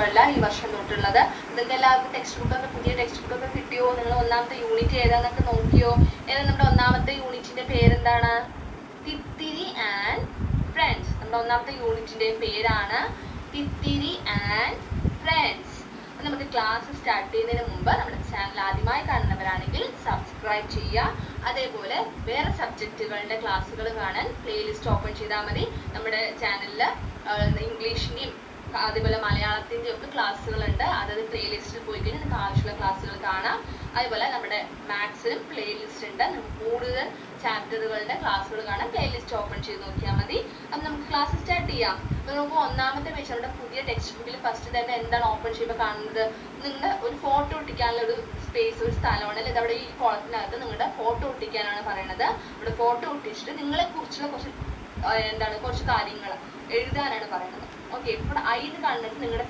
പേപ്പറല്ല ഈ വർഷം തൊട്ടുള്ളത്. നിങ്ങൾക്ക് എല്ലാവർക്കും ടെക്സ്റ്റ് ബുക്കൊക്കെ പുതിയ ടെക്സ്റ്റ് ബുക്കൊക്കെ കിട്ടിയോ? നിങ്ങൾ ഒന്നാമത്തെ യൂണിറ്റ് ഏതാന്നൊക്കെ നോക്കിയോ? നമ്മുടെ ഒന്നാമത്തെ യൂണിറ്റിന്റെ പേരെന്താണ്? തിത്തിരി ആൻഡ് ഫ്രണ്ട്സ്. നമ്മുടെ ഒന്നാമത്തെ യൂണിറ്റിന്റെ പേരാണ് തിത്തിരി ആൻഡ് ഫ്രണ്ട്സ്. നമുക്ക് ക്ലാസ് സ്റ്റാർട്ട് ചെയ്യുന്നതിന് മുമ്പ് നമ്മുടെ ചാനൽ ആദ്യമായി കാണുന്നവരാണെങ്കിൽ സബ്സ്ക്രൈബ് ചെയ്യുക. അതേപോലെ വേറെ സബ്ജക്റ്റുകളുടെ ക്ലാസ്സുകൾ കാണാൻ പ്ലേലിസ്റ്റ് ഓപ്പൺ ചെയ്താൽ മതി. നമ്മുടെ ചാനലിൽ ഇംഗ്ലീഷിൻ്റെയും അതേപോലെ മലയാളത്തിൻ്റെയും ഒക്കെ ക്ലാസ്സുകളുണ്ട്. അതായത് പ്ലേലിസ്റ്റിൽ പോയി കഴിഞ്ഞാൽ നിങ്ങൾക്ക് ആവശ്യമുള്ള ക്ലാസ്സുകൾ കാണാം. അതുപോലെ നമ്മുടെ മാത്സിനും പ്ലേലിസ്റ്റ് ഉണ്ട്. നമുക്ക് കൂടുതൽ ചാപ്റ്ററുകളുടെ ക്ലാസ്സുകൾ കാണാൻ പ്ലേലിസ്റ്റ് ഓപ്പൺ ചെയ്ത് നോക്കിയാൽ മതി. അപ്പം നമുക്ക് ക്ലാസ് സ്റ്റാർട്ട് ചെയ്യാം. അപ്പോൾ നമുക്ക് ഒന്നാമത്തെ പേജ് നമ്മുടെ പുതിയ ടെക്സ്റ്റ് ബുക്കിൽ ഫസ്റ്റ് തന്നെ എന്താണ് ഓപ്പൺ ചെയ്യുമ്പോൾ കാണുന്നത്? നിങ്ങളുടെ ഒരു ഫോട്ടോ ഒട്ടിക്കാനുള്ള ഒരു സ്പേസ്, ഒരു സ്ഥലമാണ്. അല്ലെങ്കിൽ അവിടെ ഈ കോളത്തിനകത്ത് നിങ്ങളുടെ ഫോട്ടോ ഒട്ടിക്കാനാണ് പറയുന്നത്. അവിടെ ഫോട്ടോ ഒട്ടിച്ചിട്ട് നിങ്ങളെ കുറിച്ചുള്ള കുറച്ച് കാര്യങ്ങൾ എഴുതാനാണ് പറയുന്നത്. ഓക്കെ, ഇവിടെ ഐ എന്ന് കാണുന്നത് നിങ്ങളുടെ